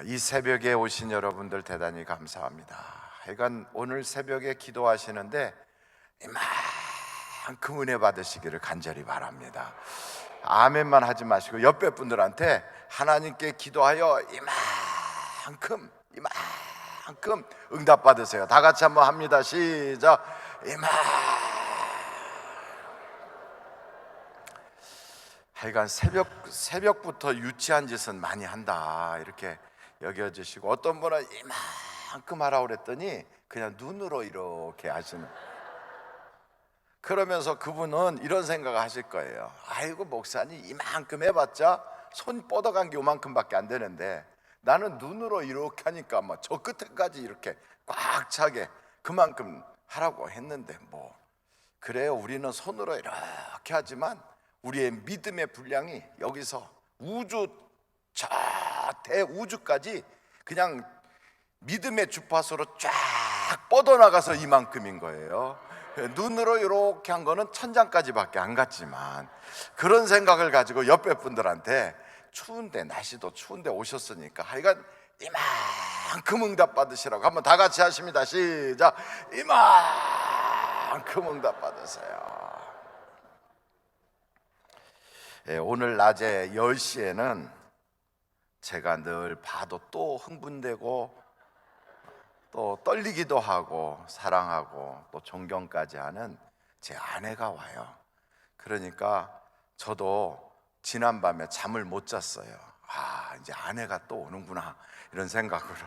이 새벽에 오신 여러분들 대단히 감사합니다. 하여간 오늘 새벽에 기도하시는데 이만큼 은혜 받으시기를 간절히 바랍니다. 아멘만 하지 마시고 옆에 분들한테 하나님께 기도하여 이만큼 응답 받으세요. 다 같이 한번 합니다. 시작. 하여간 새벽부터 유치한 짓은 많이 한다 이렇게 여겨지시고, 어떤 분은 이만큼 하라고 그랬더니 그냥 눈으로 이렇게 하시는, 그러면서 그분은 이런 생각을 하실 거예요. 아이고, 목사님 이만큼 해봤자 손 뻗어간 게 요만큼밖에 안 되는데 나는 눈으로 이렇게 하니까 뭐 저 끝에까지 이렇게 꽉 차게 그만큼 하라고 했는데, 뭐 그래요. 우리는 손으로 이렇게 하지만 우리의 믿음의 분량이 여기서 우주, 저 대우주까지 그냥 믿음의 주파수로 쫙 뻗어나가서 이만큼인 거예요. 눈으로 이렇게 한 거는 천장까지밖에 안 갔지만, 그런 생각을 가지고 옆에 분들한테 추운데, 날씨도 추운데 오셨으니까 하여간 이만큼 응답 받으시라고 한번 다 같이 하십니다. 시작. 이만큼 응답 받으세요. 오늘 낮에 10시에는 제가 늘 봐도 또 흥분되고 또 떨리기도 하고 사랑하고 또 존경까지 하는 제 아내가 와요. 그러니까 저도 지난밤에 잠을 못 잤어요. 이제 아내가 또 오는구나 이런 생각으로.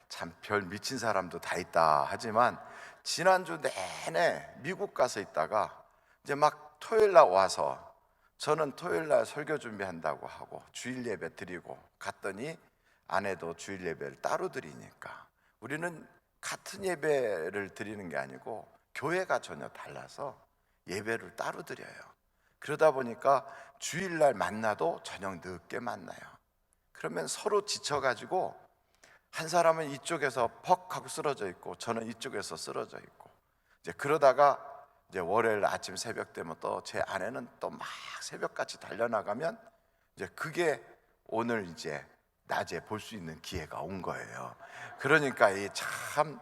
참 별 미친 사람도 다 있다 하지만 지난주 내내 미국 가서 있다가 이제 막 토요일 날 와서, 저는 토요일 날 설교 준비한다고 하고 주일 예배 드리고 갔더니 아내도 주일 예배를 따로 드리니까, 우리는 같은 예배를 드리는 게 아니고 교회가 전혀 달라서 예배를 따로 드려요. 그러다 보니까 주일날 만나도 저녁 늦게 만나요. 그러면 서로 지쳐가지고 한 사람은 이쪽에서 퍽 하고 쓰러져 있고 저는 이쪽에서 쓰러져 있고, 이제 그러다가 이제 월요일 아침 새벽 되면 또 제 아내는 또 막 새벽같이 달려나가면 이제 그게 오늘 이제 낮에 볼 수 있는 기회가 온 거예요. 그러니까 이 참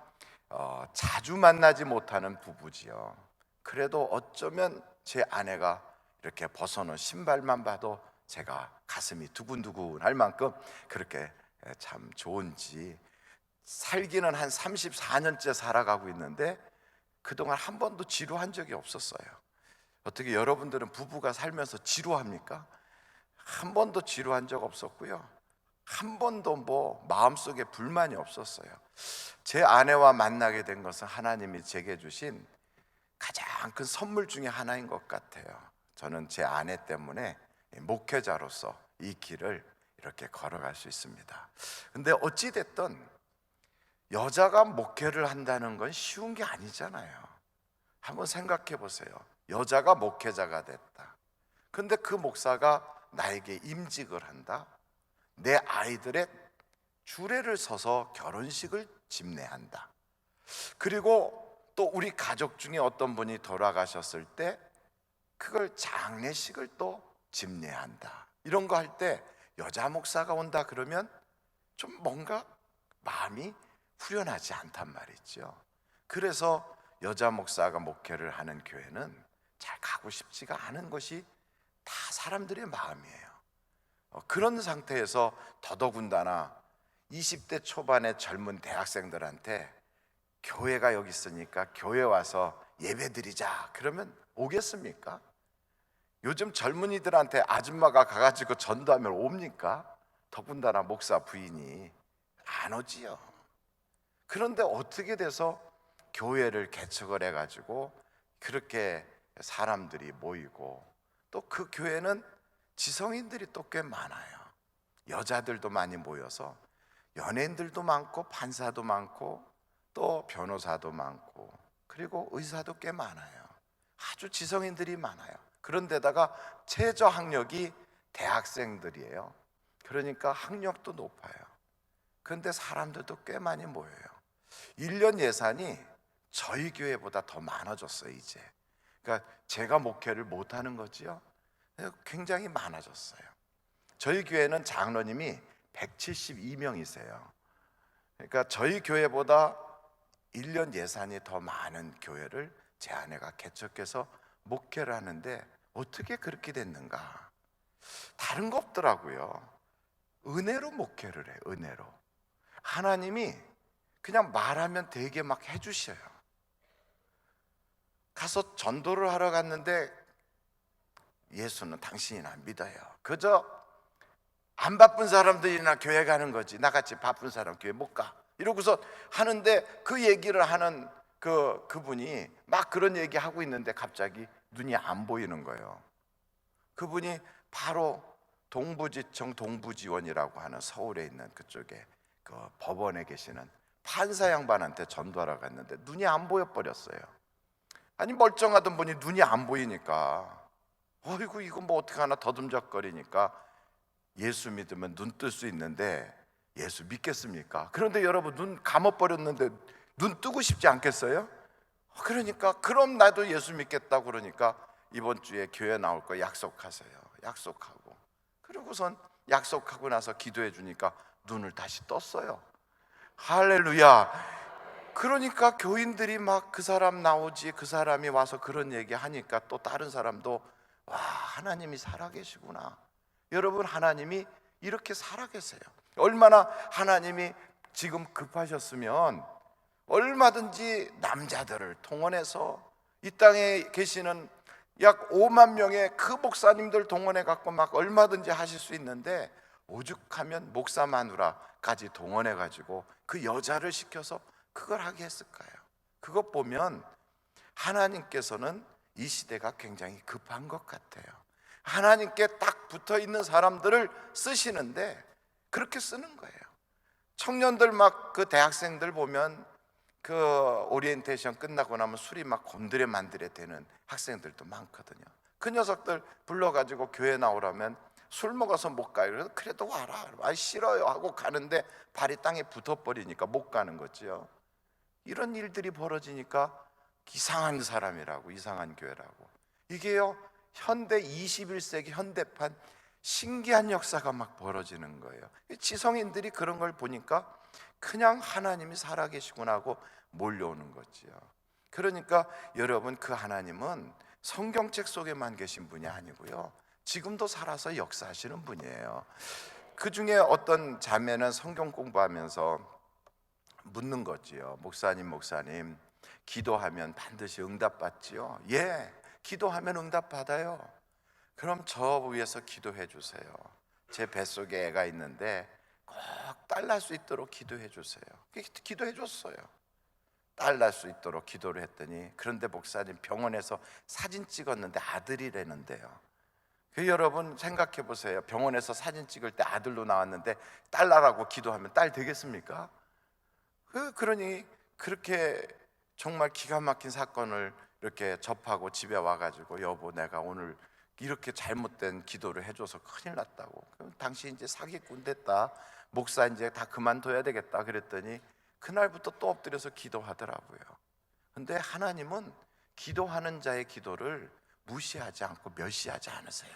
자주 만나지 못하는 부부지요. 그래도 어쩌면 제 아내가 이렇게 벗어놓은 신발만 봐도 제가 가슴이 두근두근할 만큼 그렇게 참 좋은지, 살기는 한 34년째 살아가고 있는데 그동안 한 번도 지루한 적이 없었어요. 어떻게 여러분들은 부부가 살면서 지루합니까? 한 번도 지루한 적 없었고요, 한 번도 뭐 마음속에 불만이 없었어요. 제 아내와 만나게 된 것은 하나님이 제게 주신 가장 큰 선물 중에 하나인 것 같아요. 저는 제 아내 때문에 목회자로서 이 길을 이렇게 걸어갈 수 있습니다. 근데 어찌됐든 여자가 목회를 한다는 건 쉬운 게 아니잖아요. 한번 생각해 보세요. 여자가 목회자가 됐다. 근데 그 목사가 나에게 임직을 한다. 내 아이들의 주례를 서서 결혼식을 집례한다. 그리고 또 우리 가족 중에 어떤 분이 돌아가셨을 때 그걸 장례식을 또 집례한다. 이런 거 할 때 여자 목사가 온다 그러면 좀 뭔가 마음이 후련하지 않단 말이죠. 그래서 여자 목사가 목회를 하는 교회는 잘 가고 싶지가 않은 것이 다 사람들의 마음이에요. 그런 상태에서 더더군다나 20대 초반의 젊은 대학생들한테 교회가 여기 있으니까 교회 와서 예배 드리자 그러면 오겠습니까? 요즘 젊은이들한테 아줌마가 가가지고 전도하면 옵니까? 더군다나 목사 부인이 안 오지요. 그런데 어떻게 돼서 교회를 개척을 해가지고 그렇게 사람들이 모이고, 또 그 교회는 지성인들이 또 꽤 많아요. 여자들도 많이 모여서 연예인들도 많고 판사도 많고 또 변호사도 많고 그리고 의사도 꽤 많아요. 아주 지성인들이 많아요. 그런데다가 최저 학력이 대학생들이에요. 그러니까 학력도 높아요. 그런데 사람들도 꽤 많이 모여요. 1년 예산이 저희 교회보다 더 많아졌어요 이제. 그러니까 제가 목회를 못하는 거지요. 굉장히 많아졌어요. 저희 교회는 장로님이 172명이세요. 그러니까 저희 교회보다 1년 예산이 더 많은 교회를 제 아내가 개척해서 목회를 하는데 어떻게 그렇게 됐는가? 다른 거 없더라고요. 은혜로 목회를 해요. 은혜로. 하나님이 그냥 말하면 되게 막 해주셔요. 가서 전도를 하러 갔는데 예수는 당신이 안 믿어요. 그저 안 바쁜 사람들이나 교회 가는 거지 나같이 바쁜 사람 교회 못 가. 이러고서 하는데 그 얘기를 하는 그분이 막 그런 얘기 하고 있는데 갑자기 눈이 안 보이는 거예요. 그분이 바로 동부지청 동부지원이라고 하는 서울에 있는 그쪽에 그 법원에 계시는 판사 양반한테 전도하러 갔는데 눈이 안 보여 버렸어요. 아니 멀쩡하던 분이 눈이 안 보이니까 어이구 이거 뭐 어떻게 하나 더듬적거리니까 예수 믿으면 눈 뜰 수 있는데 예수 믿겠습니까? 그런데 여러분 눈 감아버렸는데 눈 뜨고 싶지 않겠어요? 그러니까 그럼 나도 예수 믿겠다고 그러니까 이번 주에 교회 나올 거 약속하세요. 약속하고 그러고선 약속하고 나서 기도해 주니까 눈을 다시 떴어요. 할렐루야. 그러니까 교인들이 막 그 사람 나오지 그 사람이 와서 그런 얘기 하니까 또 다른 사람도 와 하나님이 살아계시구나. 여러분 하나님이 이렇게 살아계세요. 얼마나 하나님이 지금 급하셨으면 얼마든지 남자들을 동원해서 이 땅에 계시는 약 5만 명의 그 목사님들 동원해 갖고 막 얼마든지 하실 수 있는데 오죽하면 목사 마누라까지 동원해 가지고 그 여자를 시켜서 그걸 하게 했을까요? 그것 보면 하나님께서는 이 시대가 굉장히 급한 것 같아요. 하나님께 딱 붙어 있는 사람들을 쓰시는데 그렇게 쓰는 거예요. 청년들 막 그 대학생들 보면 그 오리엔테이션 끝나고 나면 술이 막 곤드레만드레 되는 학생들도 많거든요. 그 녀석들 불러가지고 교회 나오라면 술 먹어서 못 가요. 그래서 그래도 와라. 아 싫어요 하고 가는데 발이 땅에 붙어버리니까 못 가는 거지요. 이런 일들이 벌어지니까 이상한 사람이라고 이상한 교회라고. 이게요 현대 21세기 현대판 신기한 역사가 막 벌어지는 거예요. 지성인들이 그런 걸 보니까 그냥 하나님이 살아계시구나 하고 몰려오는 거지요. 그러니까 여러분 그 하나님은 성경책 속에만 계신 분이 아니고요 지금도 살아서 역사하시는 분이에요. 그 중에 어떤 자매는 성경 공부하면서 묻는 거지요. 목사님 기도하면 반드시 응답받지요? 예, 기도하면 응답받아요. 그럼 저 위해서 기도해 주세요. 제 뱃속에 애가 있는데 꼭 딸 날 수 있도록 기도해 주세요. 기도해 줬어요. 딸 날 수 있도록 기도를 했더니 그런데 목사님 병원에서 사진 찍었는데 아들이라는데요. 여러분 생각해 보세요. 병원에서 사진 찍을 때 아들로 나왔는데 딸 나라고 기도하면 딸 되겠습니까? 그러니 그렇게 정말 기가 막힌 사건을 이렇게 접하고 집에 와가지고 여보 내가 오늘 이렇게 잘못된 기도를 해줘서 큰일 났다고. 그럼 당신 이제 사기꾼 됐다. 목사 이제 다 그만둬야 되겠다 그랬더니 그날부터 또 엎드려서 기도하더라고요. 근데 하나님은 기도하는 자의 기도를 무시하지 않고 멸시하지 않으세요.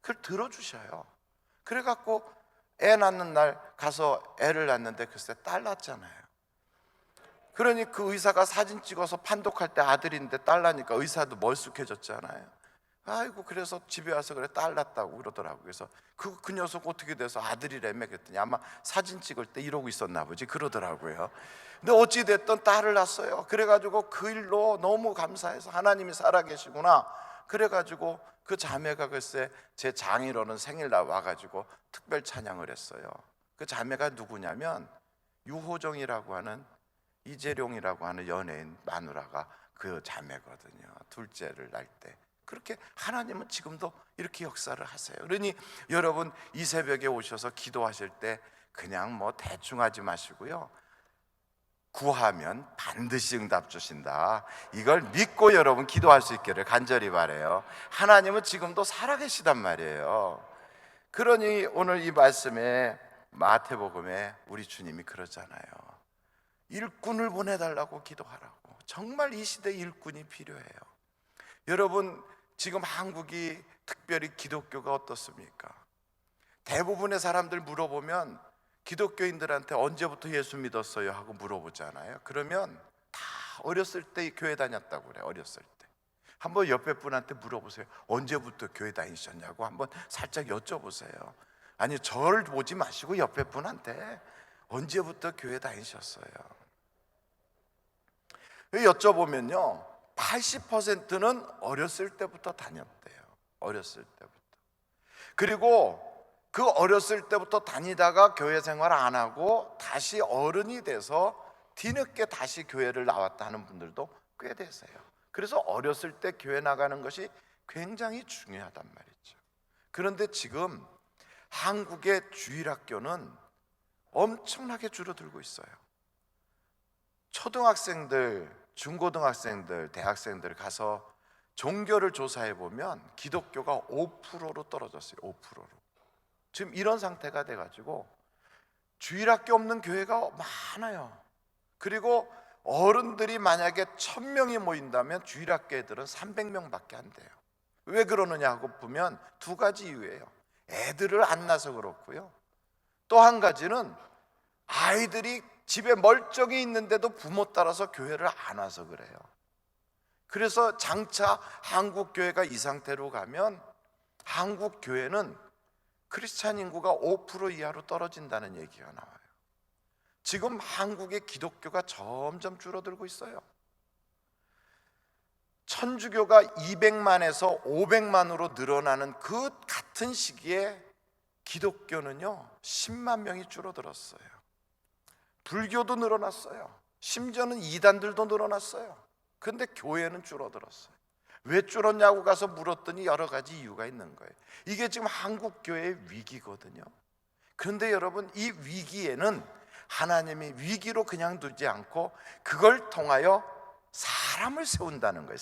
그걸 들어주셔요. 그래갖고 애 낳는 날 가서 애를 낳는데 글쎄 딸 낳잖아요. 그러니 그 의사가 사진 찍어서 판독할 때 아들인데 딸 낳으니까 의사도 멀쑥해졌잖아요. 아이고 그래서 집에 와서 그래 딸 낳았다고 그러더라고요. 그래서 그 녀석 어떻게 돼서 아들이라며 그랬더니 아마 사진 찍을 때 이러고 있었나 보지 그러더라고요. 근데 어찌 됐든 딸을 낳았어요. 그래가지고 그 일로 너무 감사해서 하나님이 살아계시구나. 그래가지고 그 자매가 글쎄 제 장인어른 생일날 와가지고 특별 찬양을 했어요. 그 자매가 누구냐면 유호정이라고 하는 이재룡이라고 하는 연예인 마누라가 그 자매거든요. 둘째를 낳을 때. 그렇게 하나님은 지금도 이렇게 역사를 하세요. 그러니 여러분 이 새벽에 오셔서 기도하실 때 그냥 뭐 대충 하지 마시고요 구하면 반드시 응답 주신다. 이걸 믿고 여러분 기도할 수 있기를 간절히 바라요. 하나님은 지금도 살아계시단 말이에요. 그러니 오늘 이 말씀에 마태복음에 우리 주님이 그러잖아요. 일꾼을 보내달라고 기도하라고. 정말 이 시대에 일꾼이 필요해요. 여러분 지금 한국이 특별히 기독교가 어떻습니까? 대부분의 사람들 물어보면 기독교인들한테 언제부터 예수 믿었어요 하고 물어보잖아요. 그러면 다 어렸을 때 교회 다녔다고 그래요. 어렸을 때. 한번 옆에 분한테 물어보세요. 언제부터 교회 다니셨냐고 한번 살짝 여쭤보세요. 아니, 저를 보지 마시고 옆에 분한테 언제부터 교회 다니셨어요? 여쭤보면요, 80%는 어렸을 때부터 다녔대요. 어렸을 때부터. 그리고 그 어렸을 때부터 다니다가 교회 생활 안 하고 다시 어른이 돼서 뒤늦게 다시 교회를 나왔다 하는 분들도 꽤 되세요. 그래서 어렸을 때 교회 나가는 것이 굉장히 중요하단 말이죠. 그런데 지금 한국의 주일학교는 엄청나게 줄어들고 있어요. 초등학생들, 중고등학생들, 대학생들 가서 종교를 조사해 보면 기독교가 5%로 떨어졌어요. 5%로. 지금 이런 상태가 돼가지고 주일학교 없는 교회가 많아요. 그리고 어른들이 만약에 1000명이 모인다면 주일학교 애들은 300명밖에 안 돼요. 왜 그러느냐고 보면 두 가지 이유예요. 애들을 안 낳아서 그렇고요, 또 한 가지는 아이들이 집에 멀쩡히 있는데도 부모 따라서 교회를 안 와서 그래요. 그래서 장차 한국 교회가 이 상태로 가면 한국 교회는 크리스찬 인구가 5% 이하로 떨어진다는 얘기가 나와요. 지금 한국의 기독교가 점점 줄어들고 있어요. 천주교가 200만에서 500만으로 늘어나는 그 같은 시기에 기독교는요 10만 명이 줄어들었어요. 불교도 늘어났어요. 심지어는 이단들도 늘어났어요. 그런데 교회는 줄어들었어요. 왜 줄었냐고 가서 물었더니 여러 가지 이유가 있는 거예요. 이게 지금 한국 교회의 위기거든요. 그런데 여러분, 이 위기에는 하나님이 위기로 그냥 두지 않고 그걸 통하여 사람을 세운다는 거예요.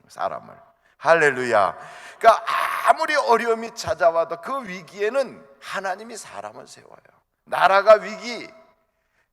사람을. 할렐루야. 그러니까 아무리 어려움이 찾아와도 그 위기에는 하나님이 사람을 세워요. 나라가 위기,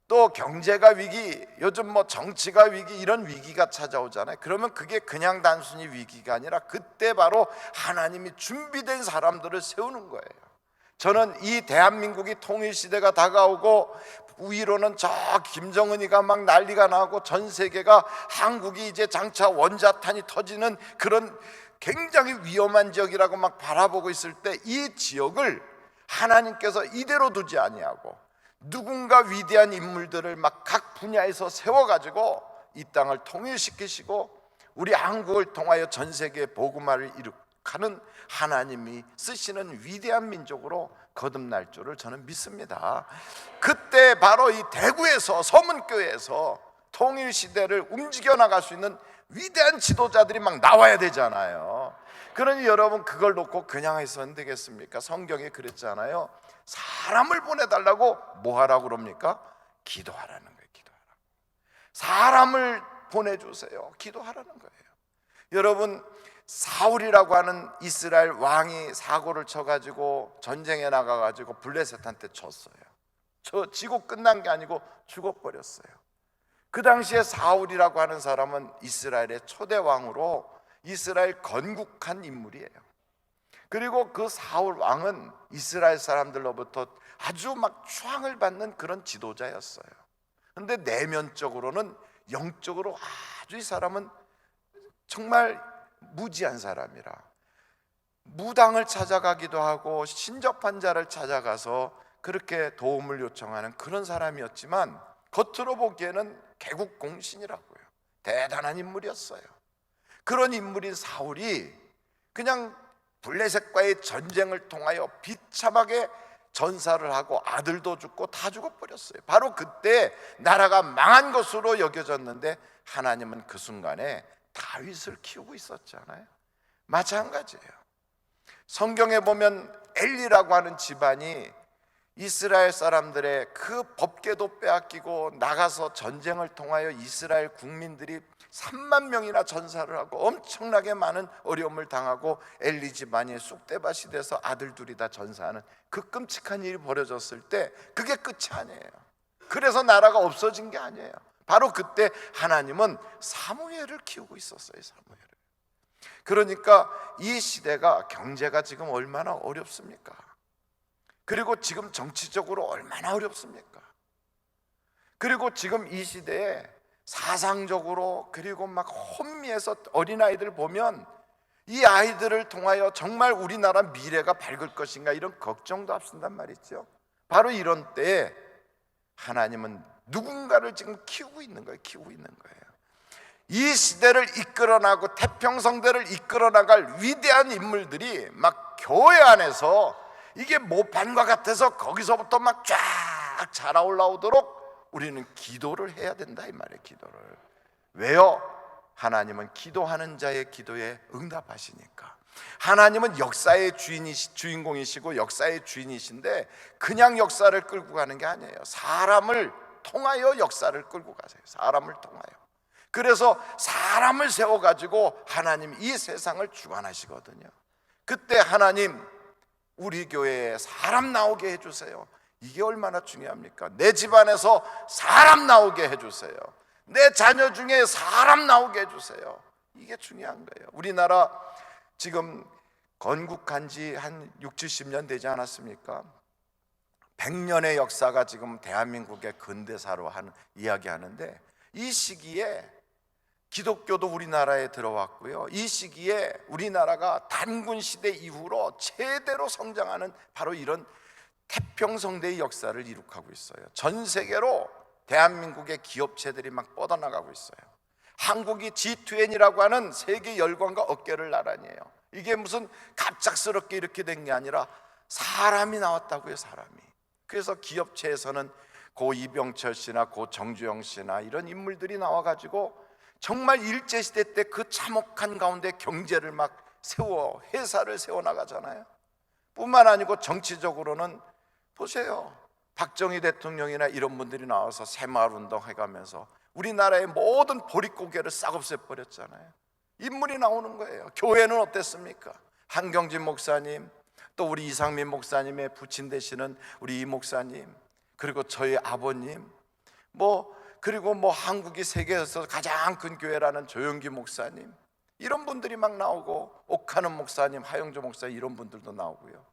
또 경제가 위기, 요즘 뭐 정치가 위기, 이런 위기가 찾아오잖아요. 그러면 그게 그냥 단순히 위기가 아니라 그때 바로 하나님이 준비된 사람들을 세우는 거예요. 저는 이 대한민국이 통일시대가 다가오고 위로는 저 김정은이가 막 난리가 나고 전 세계가 한국이 이제 장차 원자탄이 터지는 그런 굉장히 위험한 지역이라고 막 바라보고 있을 때 이 지역을 하나님께서 이대로 두지 아니하고 누군가 위대한 인물들을 막 각 분야에서 세워가지고 이 땅을 통일시키시고 우리 한국을 통하여 전 세계에 복음화를 이룩하는 하나님이 쓰시는 위대한 민족으로 거듭날 줄을 저는 믿습니다. 그때 바로 이 대구에서, 서문교회에서 통일시대를 움직여 나갈 수 있는 위대한 지도자들이 막 나와야 되잖아요. 그러니 여러분, 그걸 놓고 그냥 해서는 되겠습니까? 성경에 그랬잖아요. 사람을 보내달라고 뭐 하라고 그럽니까? 기도하라는 거예요. 기도하라고. 사람을 보내주세요. 기도하라는 거예요. 여러분, 사울이라고 하는 이스라엘 왕이 사고를 쳐가지고 전쟁에 나가가지고 블레셋한테 졌어요. 지고 끝난 게 아니고 죽어버렸어요. 그 당시에 사울이라고 하는 사람은 이스라엘의 초대 왕으로 이스라엘 건국한 인물이에요. 그리고 그 사울 왕은 이스라엘 사람들로부터 아주 막 추앙을 받는 그런 지도자였어요. 그런데 내면적으로는, 영적으로 아주 이 사람은 정말 무지한 사람이라 무당을 찾아가기도 하고 신접한 자를 찾아가서 그렇게 도움을 요청하는 그런 사람이었지만 겉으로 보기에는 개국공신이라고요. 대단한 인물이었어요. 그런 인물인 사울이 그냥 블레셋과의 전쟁을 통하여 비참하게 전사를 하고 아들도 죽고 다 죽어버렸어요. 바로 그때 나라가 망한 것으로 여겨졌는데 하나님은 그 순간에 다윗을 키우고 있었잖아요. 마찬가지예요. 성경에 보면 엘리라고 하는 집안이 이스라엘 사람들의 그 법궤도 빼앗기고 나가서 전쟁을 통하여 이스라엘 국민들이 3만 명이나 전사를 하고 엄청나게 많은 어려움을 당하고 엘리 집안이 쑥대밭이 돼서 아들 둘이 다 전사하는 그 끔찍한 일이 벌어졌을 때 그게 끝이 아니에요. 그래서 나라가 없어진 게 아니에요. 바로 그때 하나님은 사무엘을 키우고 있었어요. 사무엘을. 그러니까 이 시대가, 경제가 지금 얼마나 어렵습니까? 그리고 지금 정치적으로 얼마나 어렵습니까? 그리고 지금 이 시대에 사상적으로, 그리고 막 혼미해서 어린아이들 보면 이 아이들을 통하여 정말 우리나라 미래가 밝을 것인가 이런 걱정도 앞선단 말이죠. 바로 이런 때에 하나님은 누군가를 지금 키우고 있는 거예요. 이 시대를 이끌어나고 태평성대를 이끌어나갈 위대한 인물들이 막 교회 안에서 이게 모판과 같아서 거기서부터 막 쫙 자라올라오도록 우리는 기도를 해야 된다 이 말이에요. 기도를. 왜요? 하나님은 기도하는 자의 기도에 응답하시니까. 하나님은 역사의 주인공이시고 역사의 주인이신데 그냥 역사를 끌고 가는 게 아니에요. 사람을 통하여 역사를 끌고 가세요. 사람을 통하여. 그래서 사람을 세워가지고 하나님 이 세상을 주관하시거든요. 그때 하나님 우리 교회에 사람 나오게 해주세요. 이게 얼마나 중요합니까? 내 집안에서 사람 나오게 해주세요. 내 자녀 중에 사람 나오게 해주세요. 이게 중요한 거예요. 우리나라 지금 건국한 지 한 6, 70년 되지 않았습니까? 100년의 역사가 지금 대한민국의 근대사로 이야기하는데, 이 시기에 기독교도 우리나라에 들어왔고요. 이 시기에 우리나라가 단군 시대 이후로 최대로 성장하는 바로 이런 태평성대의 역사를 이룩하고 있어요. 전 세계로 대한민국의 기업체들이 막 뻗어나가고 있어요. 한국이 G20이라고 하는 세계 열강과 어깨를 나란히해요. 이게 무슨 갑작스럽게 이렇게 된 게 아니라 사람이 나왔다고요. 사람이. 그래서 기업체에서는 고 이병철 씨나 고 정주영 씨나 이런 인물들이 나와가지고 정말 일제시대 때 그 참혹한 가운데 경제를 막 회사를 세워나가잖아요. 뿐만 아니고 정치적으로는 보세요. 박정희 대통령이나 이런 분들이 나와서 새마을운동 해가면서 우리나라의 모든 보릿고개를 싹 없애버렸잖아요. 인물이 나오는 거예요. 교회는 어땠습니까? 한경진 목사님, 또 우리 이상민 목사님의 부친 되시는 우리 이 목사님, 그리고 저희 아버님, 그리고 한국이 세계에서 가장 큰 교회라는 조영기 목사님, 이런 분들이 막 나오고, 옥하는 목사님, 하영조 목사님, 이런 분들도 나오고요.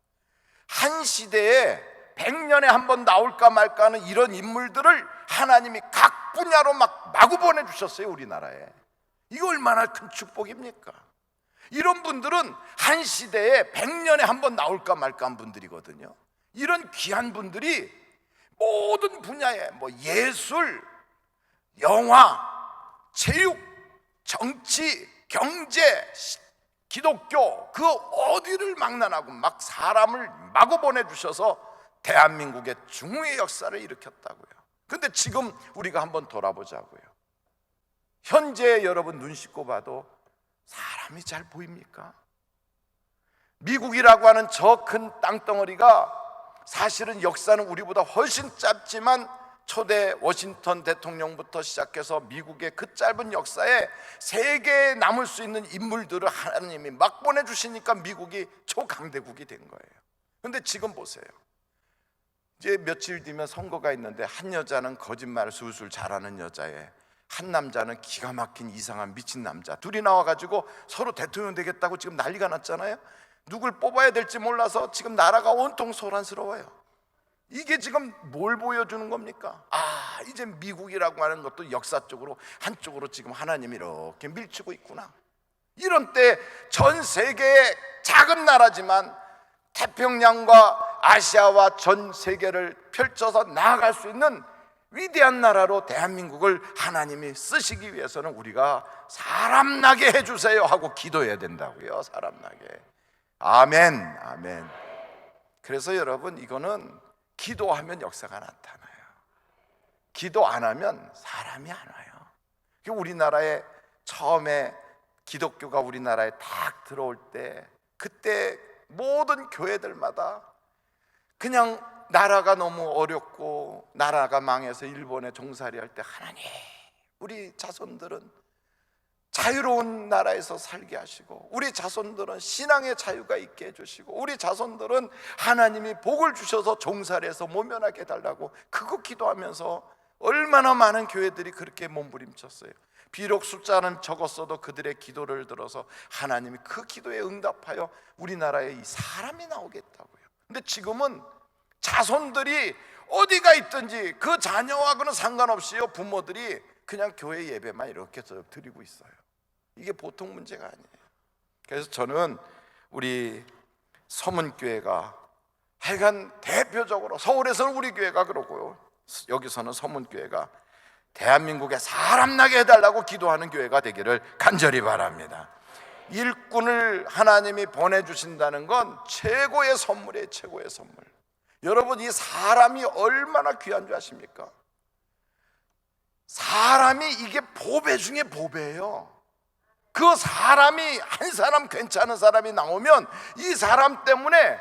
한 시대에 100년에 한 번 나올까 말까 하는 이런 인물들을 하나님이 각 분야로 막 마구 보내주셨어요. 우리나라에. 이거 얼마나 큰 축복입니까? 이런 분들은 한 시대에 100년에 한 번 나올까 말까 한 분들이거든요. 이런 귀한 분들이 모든 분야에 예술, 영화, 체육, 정치, 경제, 기독교, 그 어디를 망라하고 막 사람을 마구 보내주셔서 대한민국의 중흥의 역사를 일으켰다고요. 근데 지금 우리가 한번 돌아보자고요. 현재 여러분 눈 씻고 봐도 사람이 잘 보입니까? 미국이라고 하는 저 큰 땅덩어리가 사실은 역사는 우리보다 훨씬 짧지만 초대 워싱턴 대통령부터 시작해서 미국의 그 짧은 역사에 세계에 남을 수 있는 인물들을 하나님이 막 보내주시니까 미국이 초강대국이 된 거예요. 근데 지금 보세요. 이제 며칠 뒤면 선거가 있는데 한 여자는 거짓말을 술술 잘하는 여자에 한 남자는 기가 막힌 이상한 미친 남자, 둘이 나와가지고 서로 대통령 되겠다고 지금 난리가 났잖아요. 누굴 뽑아야 될지 몰라서 지금 나라가 온통 소란스러워요. 이게 지금 뭘 보여주는 겁니까? 이제 미국이라고 하는 것도 역사적으로 한쪽으로 지금 하나님이 이렇게 밀치고 있구나. 이런 때 전 세계의 작은 나라지만 태평양과 아시아와 전 세계를 펼쳐서 나아갈 수 있는 위대한 나라로 대한민국을 하나님이 쓰시기 위해서는 우리가 사람 나게 해주세요 하고 기도해야 된다고요. 사람 나게. 아멘, 아멘. 그래서 여러분, 이거는 기도하면 역사가 나타나요. 기도 안 하면 사람이 안 와요. 우리나라에 처음에 기독교가 우리나라에 딱 들어올 때, 그때 모든 교회들마다 그냥 나라가 너무 어렵고 나라가 망해서 일본에 종살이 할 때, 하나님, 우리 자손들은 자유로운 나라에서 살게 하시고, 우리 자손들은 신앙의 자유가 있게 해주시고, 우리 자손들은 하나님이 복을 주셔서 종살이에서 모면하게 해달라고 그거 기도하면서 얼마나 많은 교회들이 그렇게 몸부림쳤어요. 비록 숫자는 적었어도 그들의 기도를 들어서 하나님이 그 기도에 응답하여 우리나라에 이 사람이 나오겠다고요. 근데 지금은 자손들이 어디가 있든지 그 자녀하고는 상관없이요, 부모들이 그냥 교회 예배만 이렇게 드리고 있어요. 이게 보통 문제가 아니에요. 그래서 저는 우리 서문교회가 하여간 대표적으로, 서울에서는 우리 교회가 그러고요, 여기서는 서문교회가 대한민국에 사람 나게 해달라고 기도하는 교회가 되기를 간절히 바랍니다. 일꾼을 하나님이 보내주신다는 건 최고의 선물이에요. 최고의 선물. 여러분, 이 사람이 얼마나 귀한 줄 아십니까? 사람이 이게 보배 중에 보배예요. 그 사람이, 한 사람 괜찮은 사람이 나오면 이 사람 때문에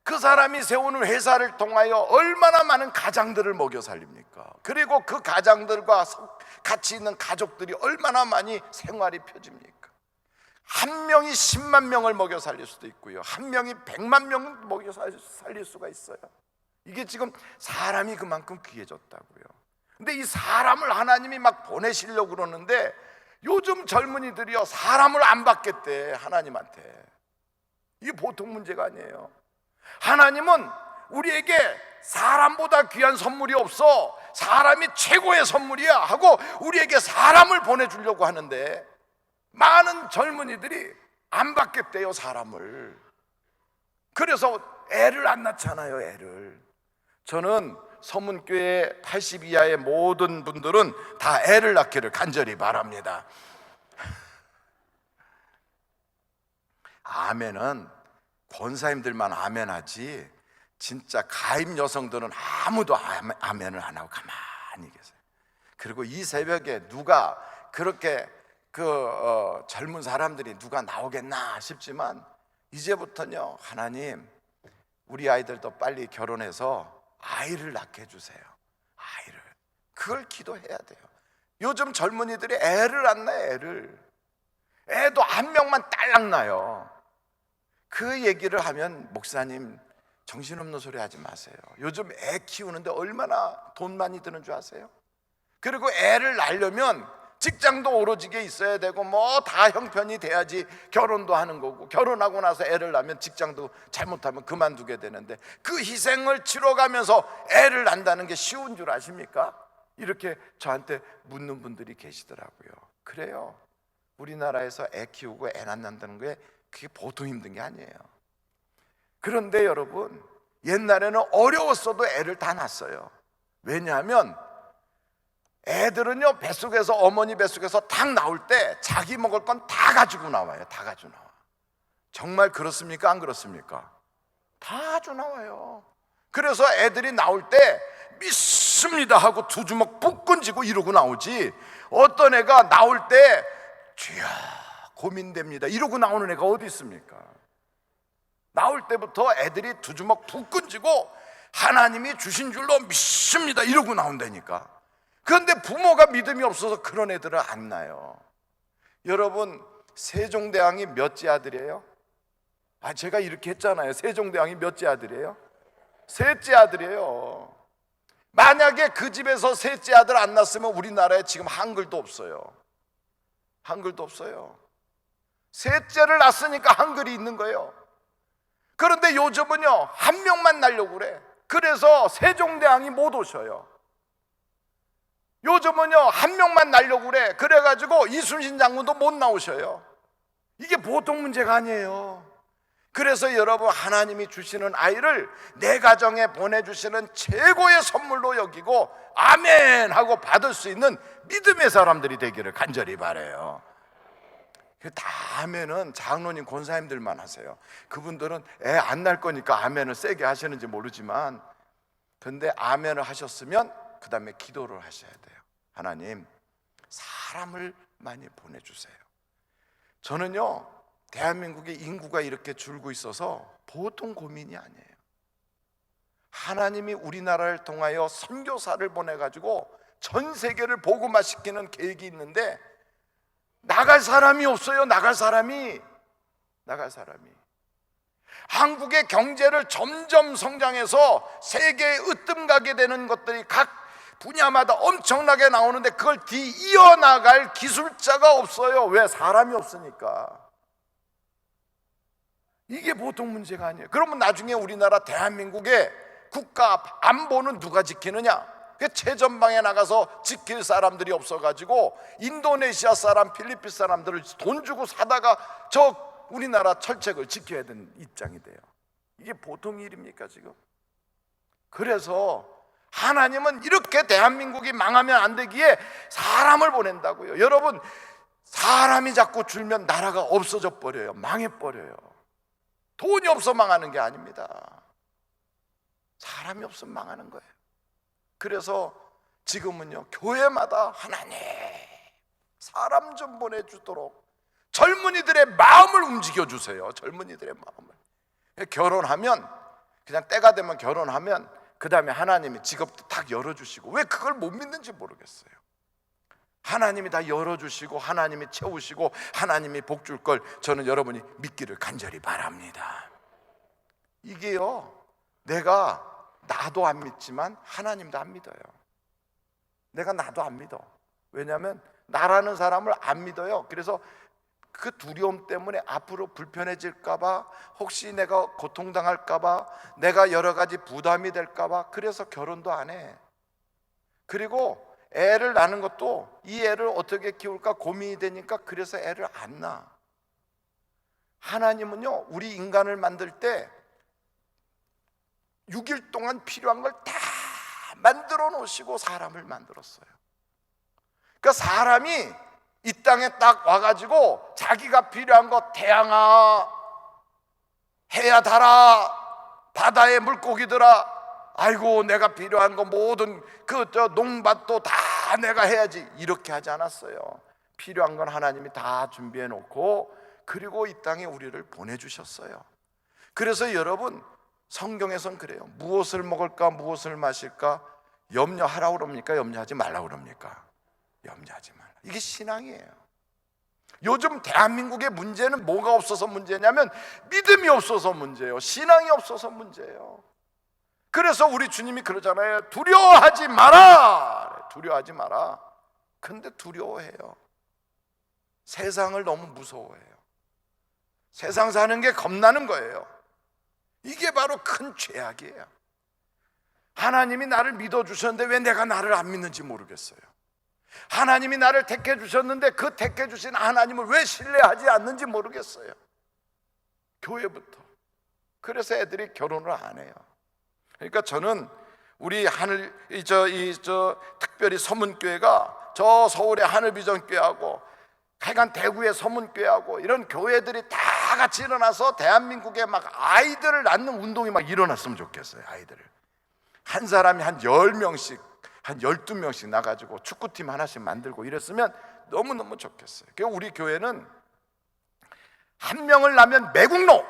그 사람이 세우는 회사를 통하여 얼마나 많은 가장들을 먹여 살립니까? 그리고 그 가장들과 같이 있는 가족들이 얼마나 많이 생활이 펴집니까? 한 명이 10만 명을 먹여 살릴 수도 있고요, 한 명이 100만 명을 먹여 살릴 수가 있어요. 이게 지금 사람이 그만큼 귀해졌다고요. 근데 이 사람을 하나님이 막 보내시려고 그러는데 요즘 젊은이들이요, 사람을 안 받겠대, 하나님한테. 이게 보통 문제가 아니에요. 하나님은 우리에게 사람보다 귀한 선물이 없어, 사람이 최고의 선물이야 하고 우리에게 사람을 보내주려고 하는데 많은 젊은이들이 안 받겠대요, 사람을. 그래서 애를 안 낳잖아요, 애를. 저는 서문교회 80 이하의 모든 분들은 다 애를 낳기를 간절히 바랍니다. 아멘은 권사님들만 아멘하지 진짜 가임 여성들은 아무도 아멘을 안 하고 가만히 계세요. 그리고 이 새벽에 누가 그렇게 젊은 사람들이 누가 나오겠나 싶지만 이제부터는요, 하나님 우리 아이들도 빨리 결혼해서 아이를 낳게 해주세요. 아이를. 그걸 기도해야 돼요. 요즘 젊은이들이 애를 안 낳아요. 애도 한 명만 딸랑 낳아요. 그 얘기를 하면 목사님 정신없는 소리 하지 마세요. 요즘 애 키우는데 얼마나 돈 많이 드는 줄 아세요? 그리고 애를 낳으려면 직장도 오로지게 있어야 되고 뭐 다 형편이 돼야지 결혼도 하는 거고, 결혼하고 나서 애를 낳으면 직장도 잘못하면 그만두게 되는데 그 희생을 치러가면서 애를 낳는다는 게 쉬운 줄 아십니까? 이렇게 저한테 묻는 분들이 계시더라고요. 그래요, 우리나라에서 애 키우고 애 낳는다는 게 그게 보통 힘든 게 아니에요. 그런데 여러분, 옛날에는 어려웠어도 애를 다 낳았어요. 왜냐하면 애들은요, 뱃속에서, 어머니 뱃속에서 딱 나올 때 자기 먹을 건 다 가지고 나와요. 다 가지고 나와. 정말 그렇습니까? 안 그렇습니까? 다 가지고 나와요. 그래서 애들이 나올 때 믿습니다 하고 두 주먹 북 쥐고 이러고 나오지, 어떤 애가 나올 때 주여 고민됩니다 이러고 나오는 애가 어디 있습니까? 나올 때부터 애들이 두 주먹 북 쥐고 하나님이 주신 줄로 믿습니다 이러고 나온다니까. 그런데 부모가 믿음이 없어서 그런 애들은 안 낳아요. 여러분, 세종대왕이 몇째 아들이에요? 제가 이렇게 했잖아요. 세종대왕이 몇째 아들이에요? 셋째 아들이에요. 만약에 그 집에서 셋째 아들 안 낳았으면 우리나라에 지금 한글도 없어요. 한글도 없어요. 셋째를 낳았으니까 한글이 있는 거예요. 그런데 요즘은요, 한 명만 낳으려고 그래. 그래서 세종대왕이 못 오셔요. 요즘은요, 한 명만 낳으려고 그래. 그래가지고 이순신 장군도 못 나오셔요. 이게 보통 문제가 아니에요. 그래서 여러분, 하나님이 주시는 아이를 내 가정에 보내주시는 최고의 선물로 여기고 아멘 하고 받을 수 있는 믿음의 사람들이 되기를 간절히 바라요. 다 아멘은 장로님, 권사님들만 하세요. 그분들은 애 안 낳을 거니까 아멘을 세게 하시는지 모르지만, 근데 아멘을 하셨으면 그 다음에 기도를 하셔야 돼요. 하나님, 사람을 많이 보내주세요. 저는요, 대한민국의 인구가 이렇게 줄고 있어서 보통 고민이 아니에요. 하나님이 우리나라를 통하여 선교사를 보내가지고 전 세계를 복음화시키는 계획이 있는데 나갈 사람이 없어요. 나갈 사람이. 한국의 경제를 점점 성장해서 세계에 으뜸가게 되는 것들이 각 분야마다 엄청나게 나오는데 그걸 이어나갈 기술자가 없어요. 왜? 사람이 없으니까. 이게 보통 문제가 아니에요. 그러면 나중에 우리나라 대한민국의 국가 안보는 누가 지키느냐? 최전방에 나가서 지킬 사람들이 없어가지고 인도네시아 사람, 필리핀 사람들을 돈 주고 사다가 저 우리나라 철책을 지켜야 되는 입장이 돼요. 이게 보통 일입니까 지금? 그래서 하나님은 이렇게 대한민국이 망하면 안 되기에 사람을 보낸다고요. 여러분, 사람이 자꾸 줄면 나라가 없어져 버려요. 망해버려요. 돈이 없어 망하는 게 아닙니다. 사람이 없으면 망하는 거예요. 그래서 지금은요, 교회마다 하나님 사람 좀 보내주도록 젊은이들의 마음을 움직여주세요. 젊은이들의 마음을. 결혼하면 그냥 때가 되면 결혼하면 그 다음에 하나님이 직업도 딱 열어주시고, 왜 그걸 못 믿는지 모르겠어요. 하나님이 다 열어주시고 하나님이 채우시고 하나님이 복 줄 걸 저는 여러분이 믿기를 간절히 바랍니다. 이게요, 내가 나도 안 믿지만 하나님도 안 믿어요. 내가 나도 안 믿어. 왜냐하면 나라는 사람을 안 믿어요. 그래서 그 두려움 때문에 앞으로 불편해질까봐, 혹시 내가 고통당할까봐, 내가 여러 가지 부담이 될까봐, 그래서 결혼도 안 해. 그리고 애를 낳는 것도 이 애를 어떻게 키울까 고민이 되니까 그래서 애를 안 낳아. 하나님은요, 우리 인간을 만들 때 6일 동안 필요한 걸 다 만들어 놓으시고 사람을 만들었어요. 그러니까 사람이 이 땅에 딱 와가지고 자기가 필요한 거, 태양아, 해야 달아, 바다의 물고기들아, 아이고 내가 필요한 거 모든 농밭도 다 내가 해야지, 이렇게 하지 않았어요. 필요한 건 하나님이 다 준비해 놓고 그리고 이 땅에 우리를 보내주셨어요. 그래서 여러분, 성경에선 그래요. 무엇을 먹을까 무엇을 마실까 염려하라고 그럽니까? 염려하지 말라고 그럽니까? 염려하지 말라. 이게 신앙이에요. 요즘 대한민국의 문제는 뭐가 없어서 문제냐면 믿음이 없어서 문제예요. 신앙이 없어서 문제예요. 그래서 우리 주님이 그러잖아요. 두려워하지 마라. 두려워하지 마라. 근데 두려워해요. 세상을 너무 무서워해요. 세상 사는 게 겁나는 거예요. 이게 바로 큰 죄악이에요. 하나님이 나를 믿어주셨는데 왜 내가 나를 안 믿는지 모르겠어요. 하나님이 나를 택해 주셨는데 그 택해 주신 하나님을 왜 신뢰하지 않는지 모르겠어요. 교회부터. 그래서 애들이 결혼을 안 해요. 그러니까 저는 우리 특별히 서문교회가 저 서울의 하늘비전교회하고 하여간 대구의 서문교회하고 이런 교회들이 다 같이 일어나서 대한민국에 막 아이들을 낳는 운동이 막 일어났으면 좋겠어요. 아이들을 한 사람이 한 10명씩 한 12명씩 나가지고 축구팀 하나씩 만들고 이랬으면 너무너무 좋겠어요. 그러니까 우리 교회는 한 명을 낳으면 매국노,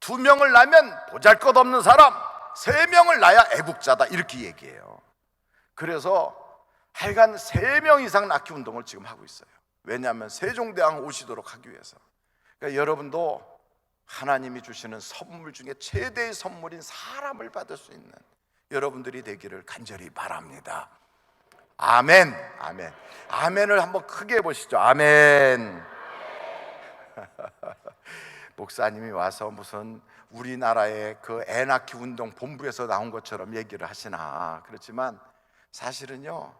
2명을 낳으면 보잘것없는 사람, 3명을 낳아야 애국자다, 이렇게 얘기해요. 그래서 하여간 3명 이상 낳기 운동을 지금 하고 있어요. 왜냐하면 세종대왕 오시도록 하기 위해서. 그러니까 여러분도 하나님이 주시는 선물 중에 최대의 선물인 사람을 받을 수 있는 여러분들이 되기를 간절히 바랍니다. 아멘. 아멘. 아멘을 한번 크게 해보시죠. 아멘. 목사님이 와서 무슨 우리나라의 그 애 낳기 운동 본부에서 나온 것처럼 얘기를 하시나. 그렇지만 사실은요,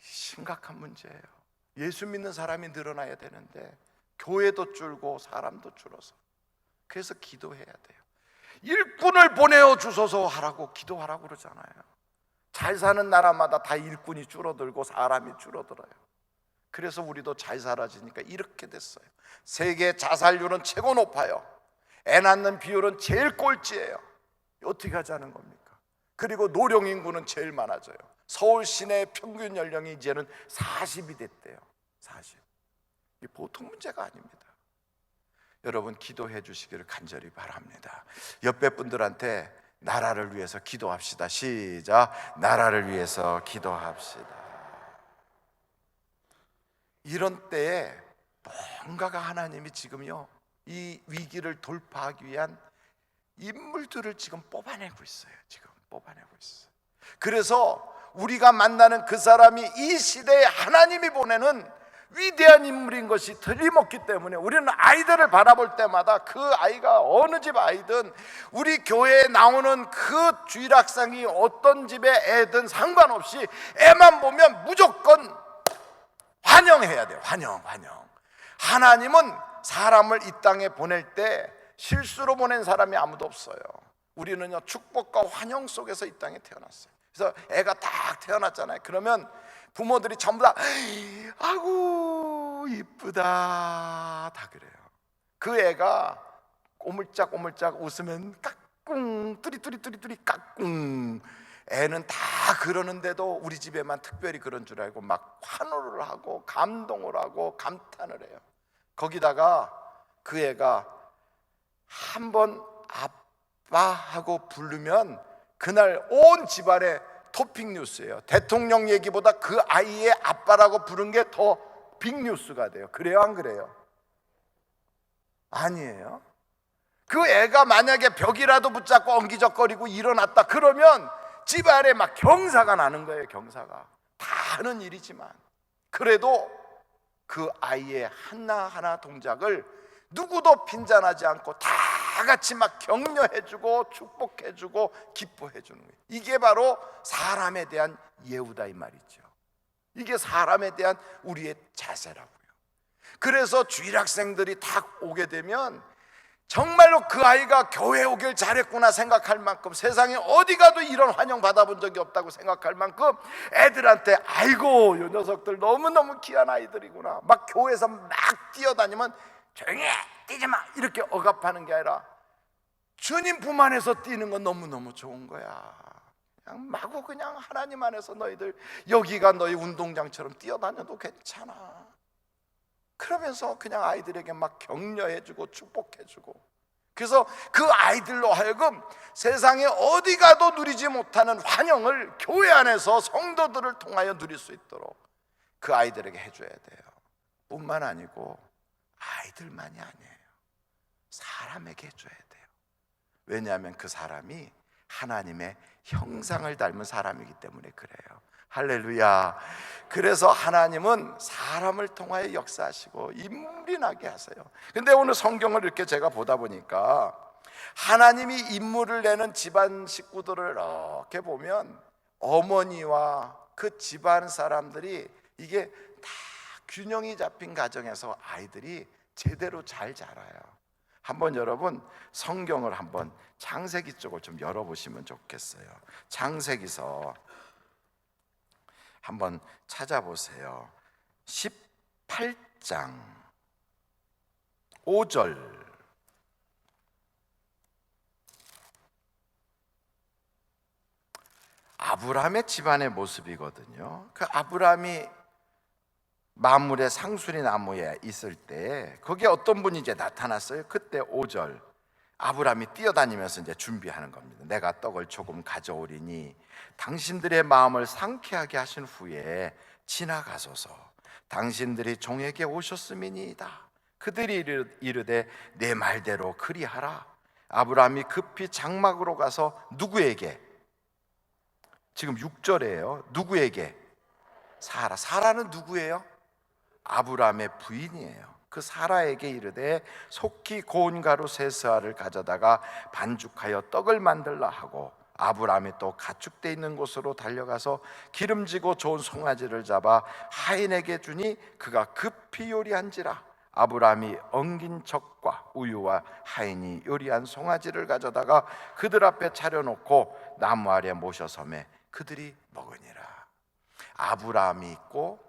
심각한 문제예요. 예수 믿는 사람이 늘어나야 되는데 교회도 줄고 사람도 줄어서. 그래서 기도해야 돼요. 일꾼을 보내어 주소서 하라고 기도하라고 그러잖아요. 잘 사는 나라마다 다 일꾼이 줄어들고 사람이 줄어들어요. 그래서 우리도 잘 살아지니까 이렇게 됐어요. 세계 자살률은 최고 높아요. 애 낳는 비율은 제일 꼴찌예요. 어떻게 하자는 겁니까? 그리고 노령 인구는 제일 많아져요. 서울 시내 평균 연령이 이제는 40이 됐대요. 40. 이게 보통 문제가 아닙니다. 여러분, 기도해 주시기를 간절히 바랍니다. 옆에 분들한테 나라를 위해서 기도합시다. 시작. 나라를 위해서 기도합시다. 이런 때에 뭔가가 하나님이 지금요, 이 위기를 돌파하기 위한 인물들을 지금 뽑아내고 있어요. 지금 뽑아내고 있어요. 그래서 우리가 만나는 그 사람이 이 시대에 하나님이 보내는 위대한 인물인 것이 틀림없기 때문에 우리는 아이들을 바라볼 때마다 그 아이가 어느 집 아이든 우리 교회에 나오는 그 주일학생이 어떤 집의 애든 상관없이 애만 보면 무조건 환영해야 돼요. 환영. 하나님은 사람을 이 땅에 보낼 때 실수로 보낸 사람이 아무도 없어요. 우리는요, 축복과 환영 속에서 이 땅에 태어났어요. 그래서 애가 딱 태어났잖아요. 그러면 부모들이 전부 다 아구 이쁘다 다 그래요. 그 애가 오물짝 웃으면 까꿍 뚜리뚜리 까꿍. 애는 다 그러는데도 우리 집에만 특별히 그런 줄 알고 막 환호를 하고 감동을 하고 감탄을 해요. 거기다가 그 애가 한번 아빠 하고 부르면 그날 온 집안에 토픽 뉴스예요. 대통령 얘기보다 그 아이의 아빠라고 부른 게 더 빅뉴스가 돼요. 그래요, 안 그래요? 아니에요. 그 애가 만약에 벽이라도 붙잡고 엉기적거리고 일어났다 그러면 집안에 막 경사가 나는 거예요. 경사가 다 하는 일이지만 그래도 그 아이의 하나하나 동작을 누구도 빈잔하지 않고 다 같이 막 격려해주고 축복해주고 기뻐해주는 거예요. 이게 바로 사람에 대한 예우다 이 말이죠. 이게 사람에 대한 우리의 자세라고요. 그래서 주일학생들이 딱 오게 되면 정말로 그 아이가 교회 오길 잘했구나 생각할 만큼 세상에 어디 가도 이런 환영 받아본 적이 없다고 생각할 만큼 애들한테 아이고 이 녀석들 너무너무 귀한 아이들이구나 막 교회에서 막 뛰어다니면 조용히 해 뛰지 마 이렇게 억압하는 게 아니라 주님 품 안에서 뛰는 건 너무너무 좋은 거야. 그냥 마구 그냥 하나님 안에서 너희들 여기가 너희 운동장처럼 뛰어다녀도 괜찮아. 그러면서 그냥 아이들에게 막 격려해주고 축복해주고 그래서 그 아이들로 하여금 세상에 어디 가도 누리지 못하는 환영을 교회 안에서 성도들을 통하여 누릴 수 있도록 그 아이들에게 해줘야 돼요. 뿐만 아니고 아이들만이 아니에요. 사람에게 해줘야 돼요. 왜냐하면 그 사람이 하나님의 형상을 닮은 사람이기 때문에 그래요. 할렐루야. 그래서 하나님은 사람을 통하여 역사하시고 인물이 나게 하세요. 근데 오늘 성경을 이렇게 제가 보다 보니까 하나님이 인물을 내는 집안 식구들을 이렇게 보면 어머니와 그 집안 사람들이 이게 다 균형이 잡힌 가정에서 아이들이 제대로 잘 자라요. 한번 여러분 성경을 한번 창세기 쪽을 좀 열어보시면 좋겠어요. 창세기서 한번 찾아보세요. 18장 5절. 아브라함의 집안의 모습이거든요. 그 아브라함이 만물의 상수리 나무에 있을 때 거기에 어떤 분이 이제 나타났어요. 그때 5절 아브라함이 뛰어다니면서 이제 준비하는 겁니다. 내가 떡을 조금 가져오리니 당신들의 마음을 상쾌하게 하신 후에 지나가소서. 당신들이 종에게 오셨음이니이다. 그들이 이르되 내 말대로 그리하라. 아브라함이 급히 장막으로 가서 누구에게? 지금 6절이에요. 누구에게? 사라는 누구예요? 아브라함의 부인이에요. 그 사라에게 이르되 속히 고운 가루 세 스아를 가져다가 반죽하여 떡을 만들라 하고 아브라함이 또 가축대 있는 곳으로 달려가서 기름지고 좋은 송아지를 잡아 하인에게 주니 그가 급히 요리한지라. 아브라함이 엉긴 젖과 우유와 하인이 요리한 송아지를 가져다가 그들 앞에 차려놓고 나무 아래 모셔서매 그들이 먹으니라. 아브라함이 있고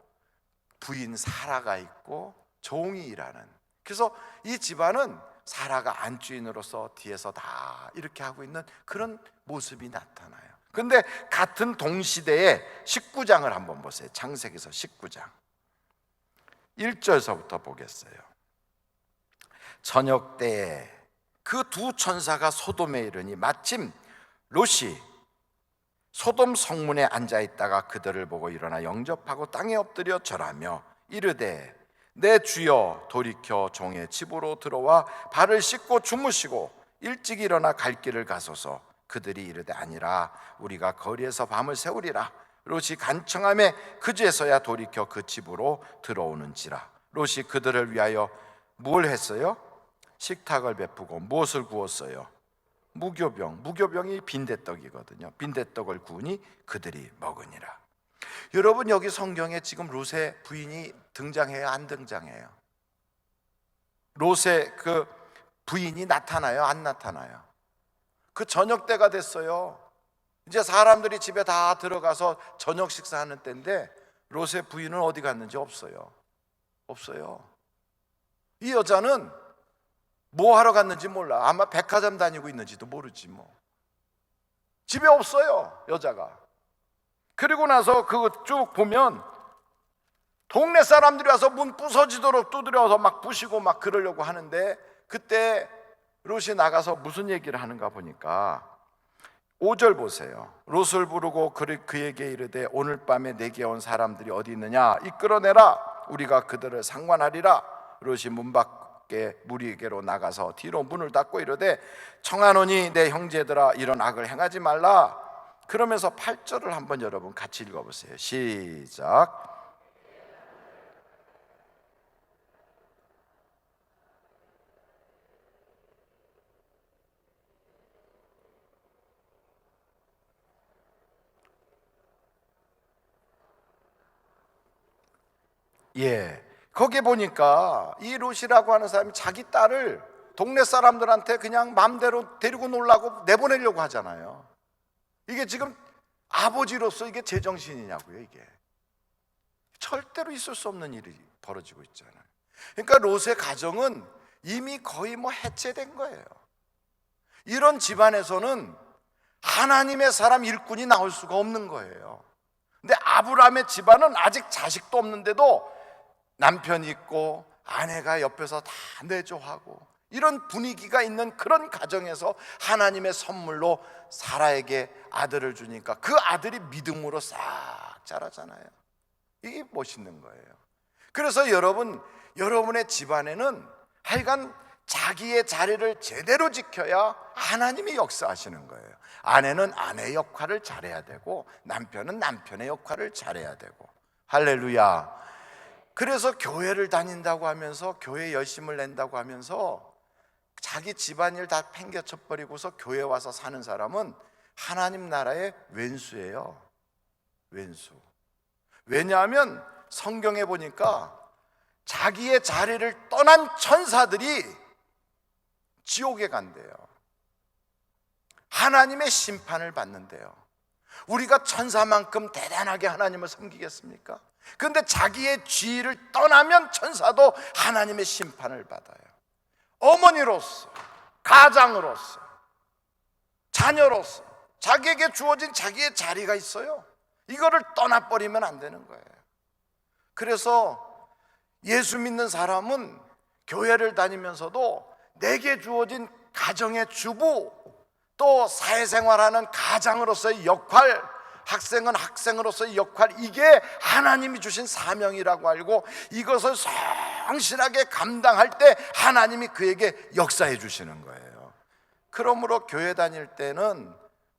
부인 사라가 있고 종이 일하는. 그래서 이 집안은 사라가 안주인으로서 뒤에서 다 이렇게 하고 있는 그런 모습이 나타나요. 그런데 같은 동시대에 19장을 한번 보세요. 창세기서 19장 1절서부터 보겠어요. 저녁 때에 그 두 천사가 소돔에 이르니 마침 롯이 소돔 성문에 앉아있다가 그들을 보고 일어나 영접하고 땅에 엎드려 절하며 이르되 내 주여 돌이켜 종의 집으로 들어와 발을 씻고 주무시고 일찍 일어나 갈 길을 가소서. 그들이 이르되 아니라 우리가 거리에서 밤을 새우리라. 롯이 간청함에 그제서야 돌이켜 그 집으로 들어오는지라. 롯이 그들을 위하여 뭘 했어요? 식탁을 베푸고 무엇을 구웠어요? 무교병이 빈대떡이거든요. 빈대떡을 구우니 그들이 먹으니라. 여러분, 여기 성경에 지금 롯의 부인이 등장해요, 안 등장해요? 롯의 그 부인이 나타나요, 안 나타나요? 그 저녁 때가 됐어요. 이제 사람들이 집에 다 들어가서 저녁 식사하는 때인데 롯의 부인은 어디 갔는지 없어요. 이 여자는 뭐 하러 갔는지 몰라. 아마 백화점 다니고 있는지도 모르지 뭐. 집에 없어요, 여자가. 그리고 나서 그거 쭉 보면 동네 사람들이 와서 문 부서지도록 두드려서 막 부시고 막 그러려고 하는데, 그때 롯이 나가서 무슨 얘기를 하는가 보니까 5절 보세요. 롯을 부르고 그에게 이르되 오늘 밤에 내게 온 사람들이 어디 있느냐 이끌어내라. 우리가 그들을 상관하리라. 롯이 문 밖에 무리에게로 나가서 뒤로 문을 닫고 이르되 청하노니 내 형제들아 이런 악을 행하지 말라. 그러면서 8절을 한번 여러분 같이 읽어보세요. 시작. 거기 보니까 이 롯이라고 하는 사람이 자기 딸을 동네 사람들한테 그냥 마음대로 데리고 놀라고 내보내려고 하잖아요. 이게 지금 아버지로서 이게 제정신이냐고요. 이게 절대로 있을 수 없는 일이 벌어지고 있잖아요. 그러니까 롯의 가정은 이미 거의 뭐 해체된 거예요. 이런 집안에서는 하나님의 사람 일꾼이 나올 수가 없는 거예요. 근데 아브라함의 집안은 아직 자식도 없는데도 남편이 있고 아내가 옆에서 다 내조하고 이런 분위기가 있는 그런 가정에서 하나님의 선물로 사라에게 아들을 주니까 그 아들이 믿음으로 싹 자라잖아요. 이게 멋있는 거예요. 그래서 여러분의 집안에는 하여간 자기의 자리를 제대로 지켜야 하나님이 역사하시는 거예요. 아내는 아내의 역할을 잘해야 되고 남편은 남편의 역할을 잘해야 되고. 할렐루야. 그래서 교회를 다닌다고 하면서 교회 열심을 낸다고 하면서 자기 집안일 다 팽개쳐버리고서 교회 와서 사는 사람은 하나님 나라의 왼수예요. 왼수. 왜냐하면 성경에 보니까 자기의 자리를 떠난 천사들이 지옥에 간대요. 하나님의 심판을 받는데요. 우리가 천사만큼 대단하게 하나님을 섬기겠습니까? 그런데 자기의 지위를 떠나면 천사도 하나님의 심판을 받아요. 어머니로서, 가장으로서, 자녀로서 자기에게 주어진 자기의 자리가 있어요. 이거를 떠나버리면 안 되는 거예요. 그래서 예수 믿는 사람은 교회를 다니면서도 내게 주어진 가정의 주부, 또 사회생활하는 가장으로서의 역할, 학생은 학생으로서의 역할, 이게 하나님이 주신 사명이라고 알고 이것을 성실하게 감당할 때 하나님이 그에게 역사해 주시는 거예요. 그러므로 교회 다닐 때는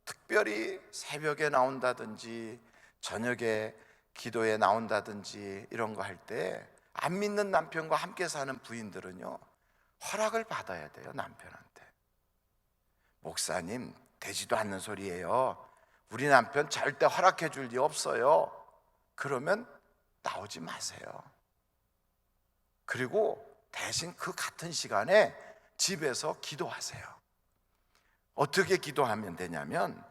특별히 새벽에 나온다든지 저녁에 기도에 나온다든지 이런 거 할 때 안 믿는 남편과 함께 사는 부인들은요, 허락을 받아야 돼요. 남편한테. 목사님, 되지도 않는 소리예요. 우리 남편 절대 허락해 줄 리 없어요. 그러면 나오지 마세요. 그리고 대신 그 같은 시간에 집에서 기도하세요. 어떻게 기도하면 되냐면,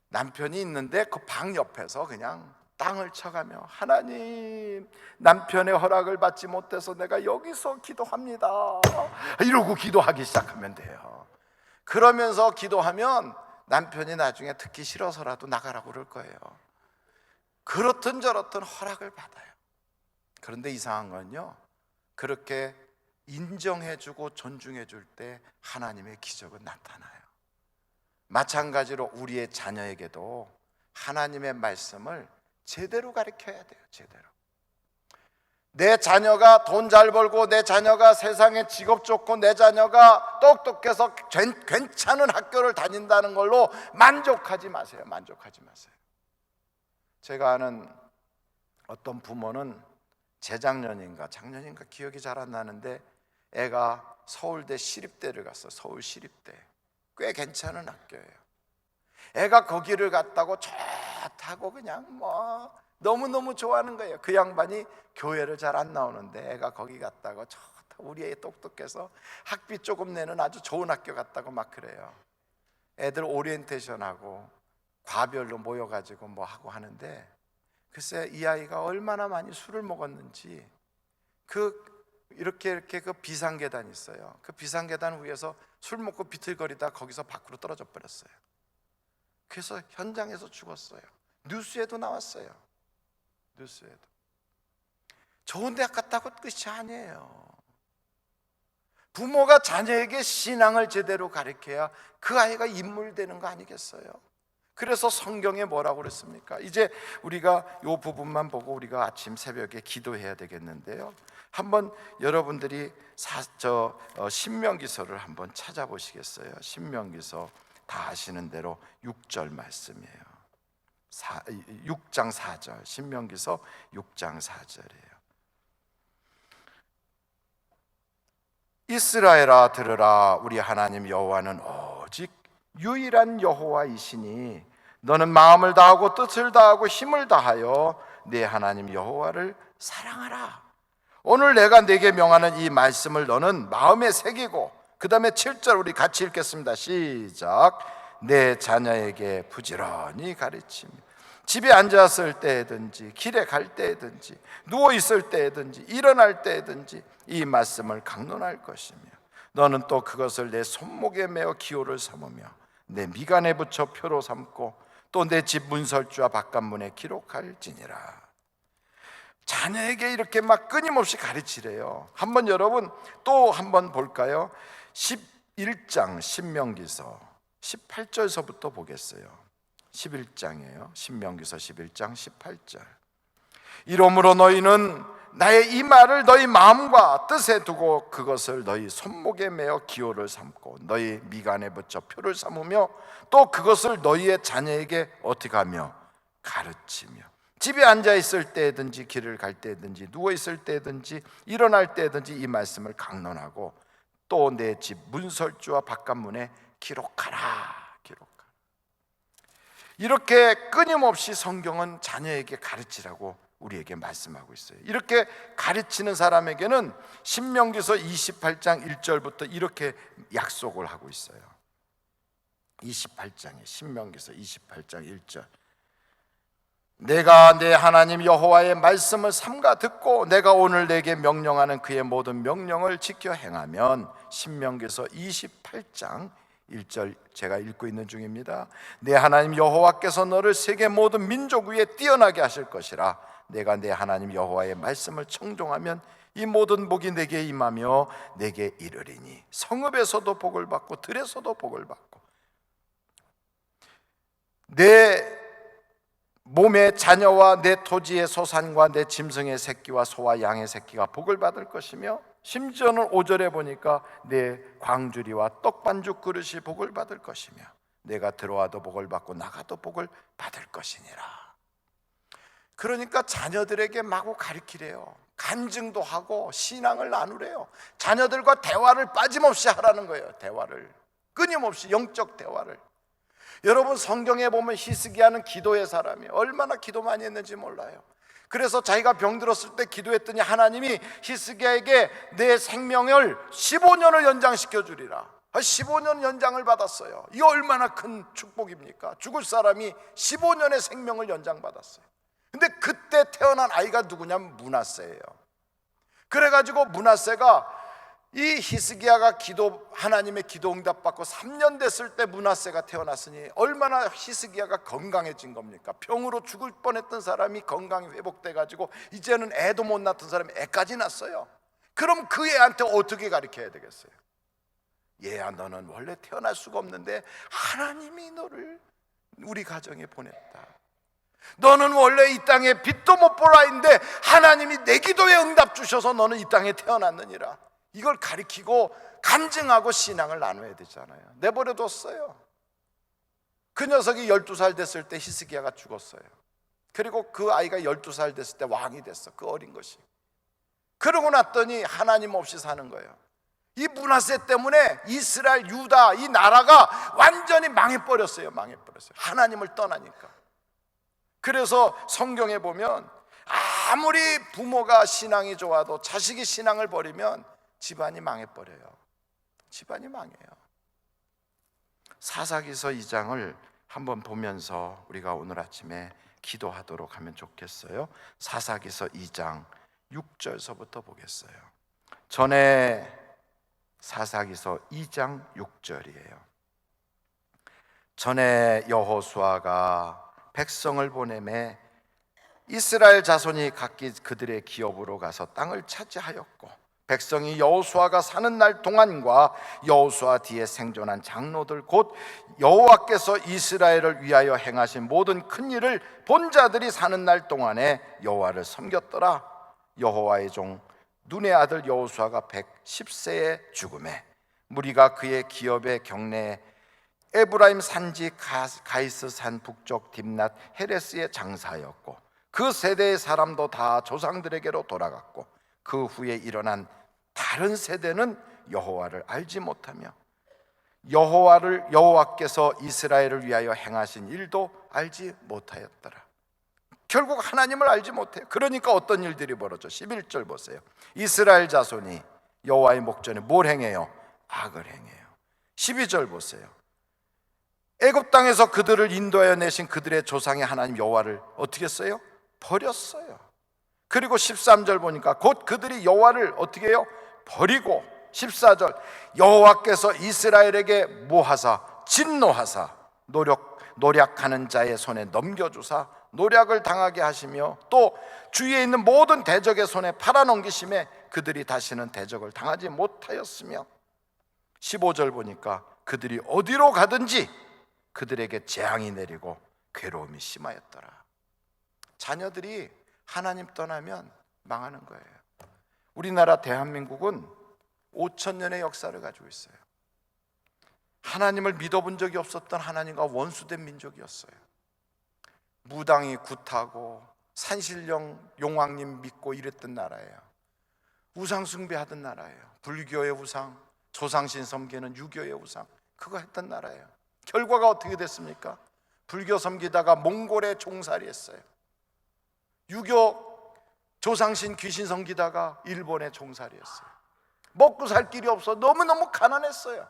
남편이 있는데 그 방 옆에서 그냥 땅을 쳐가며 하나님, 남편의 허락을 받지 못해서 내가 여기서 기도합니다 이러고 기도하기 시작하면 돼요. 그러면서 기도하면 남편이 나중에 듣기 싫어서라도 나가라고 그럴 거예요. 그렇든 저렇든 허락을 받아요. 그런데 이상한 건요, 그렇게 인정해주고 존중해줄 때 하나님의 기적은 나타나요. 마찬가지로 우리의 자녀에게도 하나님의 말씀을 제대로 가르쳐야 돼요. 제대로. 내 자녀가 돈 잘 벌고 내 자녀가 세상에 직업 좋고 내 자녀가 똑똑해서 괜찮은 학교를 다닌다는 걸로 만족하지 마세요. 만족하지 마세요. 제가 아는 어떤 부모는 재작년인가 작년인가 기억이 잘 안 나는데 애가 서울대 시립대를 갔어. 서울 시립대. 꽤 괜찮은 학교예요. 애가 거기를 갔다고 좋다고 그냥 뭐 너무너무 좋아하는 거예요. 그 양반이 교회를 잘 안 나오는데 애가 거기 갔다고 좋다, 우리 애 똑똑해서 학비 조금 내는 아주 좋은 학교 갔다고 막 그래요. 애들 오리엔테이션하고 과별로 모여가지고 뭐 하고 하는데, 글쎄 이 아이가 얼마나 많이 술을 먹었는지 이렇게 그 비상계단이 있어요. 그 비상계단 위에서 술 먹고 비틀거리다 거기서 밖으로 떨어져 버렸어요. 그래서 현장에서 죽었어요. 뉴스에도 나왔어요. 뉴스에도. 좋은 대학 갔다고 끝이 아니에요. 부모가 자녀에게 신앙을 제대로 가르쳐야 그 아이가 인물되는 거 아니겠어요? 그래서 성경에 뭐라고 그랬습니까? 이제 우리가 이 부분만 보고 우리가 아침 새벽에 기도해야 되겠는데요. 한번 여러분들이 신명기서를 한번 찾아보시겠어요? 신명기서 다 아시는 대로 6절 말씀이에요. 6장 4절. 신명기서 6장 4절이에요. 이스라엘아 들으라, 우리 하나님 여호와는 오직 유일한 여호와이시니 너는 마음을 다하고 뜻을 다하고 힘을 다하여 네 하나님 여호와를 사랑하라. 오늘 내가 네게 명하는 이 말씀을 너는 마음에 새기고, 그 다음에 7절 우리 같이 읽겠습니다. 시작. 내 자녀에게 부지런히 가르치며 집에 앉았을 때든지 길에 갈 때든지 누워있을 때든지 일어날 때든지 이 말씀을 강론할 것이며 너는 또 그것을 내 손목에 메어 기호를 삼으며 내 미간에 붙여 표로 삼고 또 내 집 문설주와 바깥문에 기록할지니라. 자녀에게 이렇게 막 끊임없이 가르치래요. 한번 여러분 또 한번 볼까요? 11장 신명기서 18절서부터 보겠어요. 11장이에요. 신명기서 11장 18절. 이러므로 너희는 나의 이 말을 너희 마음과 뜻에 두고 그것을 너희 손목에 메어 기호를 삼고 너희 미간에 붙여 표를 삼으며 또 그것을 너희의 자녀에게 어떻게 하며 가르치며 집에 앉아 있을 때든지 길을 갈 때든지 누워 있을 때든지 일어날 때든지 이 말씀을 강론하고 또 내 집 문설주와 바깥문에 기록하라. 이렇게 끊임없이 성경은 자녀에게 가르치라고 우리에게 말씀하고 있어요. 이렇게 가르치는 사람에게는 신명기서 28장 1절부터 이렇게 약속을 하고 있어요. 28장에 신명기서 28장 1절. 내가 내 하나님 여호와의 말씀을 삼가 듣고 내가 오늘 내게 명령하는 그의 모든 명령을 지켜 행하면, 신명기서 28장 1절 제가 읽고 있는 중입니다. 내 하나님 여호와께서 너를 세계 모든 민족 위에 뛰어나게 하실 것이라. 내가 내 하나님 여호와의 말씀을 청종하면 이 모든 복이 내게 임하며 내게 이르리니 성읍에서도 복을 받고 들에서도 복을 받고 내 몸의 자녀와 내 토지의 소산과 내 짐승의 새끼와 소와 양의 새끼가 복을 받을 것이며, 심지어는 5절에 보니까 내 광주리와 떡반죽 그릇이 복을 받을 것이며 내가 들어와도 복을 받고 나가도 복을 받을 것이니라. 그러니까 자녀들에게 마구 가르치래요. 간증도 하고 신앙을 나누래요. 자녀들과 대화를 빠짐없이 하라는 거예요. 대화를 끊임없이, 영적 대화를. 여러분 성경에 보면 히스기야는 기도의 사람이에요. 얼마나 기도 많이 했는지 몰라요. 그래서 자기가 병들었을 때 기도했더니 하나님이 히스기야에게 내 생명을 15년을 연장시켜 주리라. 15년 연장을 받았어요. 이거 얼마나 큰 축복입니까? 죽을 사람이 15년의 생명을 연장받았어요. 근데 그때 태어난 아이가 누구냐면 므낫세예요. 그래가지고 므낫세가 이 히스기야가 하나님의 기도 응답받고 3년 됐을 때 므낫세가 태어났으니 얼마나 히스기야가 건강해진 겁니까? 병으로 죽을 뻔했던 사람이 건강이 회복돼가지고 이제는 애도 못 낳던 사람이 애까지 낳았어요. 그럼 그 애한테 어떻게 가르쳐야 되겠어요? 얘야, 너는 원래 태어날 수가 없는데 하나님이 너를 우리 가정에 보냈다. 너는 원래 이 땅에 빛도 못 볼 아이인데 하나님이 내 기도에 응답 주셔서 너는 이 땅에 태어났느니라. 이걸 가리키고 간증하고 신앙을 나눠야 되잖아요. 내버려뒀어요. 그 녀석이 12살 됐을 때 히스기야가 죽었어요. 그리고 그 아이가 12살 됐을 때 왕이 됐어. 그 어린 것이. 그러고 났더니 하나님 없이 사는 거예요. 이 므낫세 때문에 이스라엘, 유다 이 나라가 완전히 망해버렸어요. 하나님을 떠나니까. 그래서 성경에 보면 아무리 부모가 신앙이 좋아도 자식이 신앙을 버리면 집안이 망해버려요. 집안이 망해요. 사사기서 2장을 한번 보면서 우리가 오늘 아침에 기도하도록 하면 좋겠어요. 사사기서 2장 6절서부터 보겠어요. 전에 사사기서 2장 6절이에요. 전에 여호수아가 백성을 보내매 이스라엘 자손이 각기 그들의 기업으로 가서 땅을 차지하였고, 백성이 여호수아가 사는 날 동안과 여호수아 뒤에 생존한 장로들 곧 여호와께서 이스라엘을 위하여 행하신 모든 큰 일을 본 자들이 사는 날 동안에 여호와를 섬겼더라. 여호와의 종 눈의 아들 여호수아가 110세에 죽음에 무리가 그의 기업의 경내에 에브라임 산지 가이스 산 북쪽 딥낫 헤레스에 장사하였고, 그 세대의 사람도 다 조상들에게로 돌아갔고, 그 후에 일어난 다른 세대는 여호와를 알지 못하며 여호와께서 이스라엘을 위하여 행하신 일도 알지 못하였더라. 결국 하나님을 알지 못해요. 그러니까 어떤 일들이 벌어져. 11절 보세요. 이스라엘 자손이 여호와의 목전에 뭘 행해요? 악을 행해요. 12절 보세요. 애굽 땅에서 그들을 인도하여 내신 그들의 조상의 하나님 여호와를 어떻게 했어요? 버렸어요. 그리고 13절 보니까 곧 그들이 여호와를 어떻게 해요? 버리고, 14절 여호와께서 이스라엘에게 뭐하사? 진노하사 노략하는 자의 손에 넘겨주사 노략을 당하게 하시며, 또 주위에 있는 모든 대적의 손에 팔아넘기심에 그들이 다시는 대적을 당하지 못하였으며, 15절 보니까 그들이 어디로 가든지 그들에게 재앙이 내리고 괴로움이 심하였더라. 자녀들이 하나님 떠나면 망하는 거예요. 우리나라 대한민국은 5,000년의 역사를 가지고 있어요. 하나님을 믿어본 적이 없었던 하나님과 원수된 민족이었어요. 무당이 굿하고 산신령 용왕님 믿고 이랬던 나라예요. 우상 숭배하던 나라예요. 불교의 우상, 조상신 섬기는 유교의 우상, 그거 했던 나라예요. 결과가 어떻게 됐습니까? 불교 섬기다가 몽골에 종살이 했어요. 유교 조상신 귀신 섬기다가 일본에 종살이 했어요. 먹고 살 길이 없어 너무너무 가난했어요.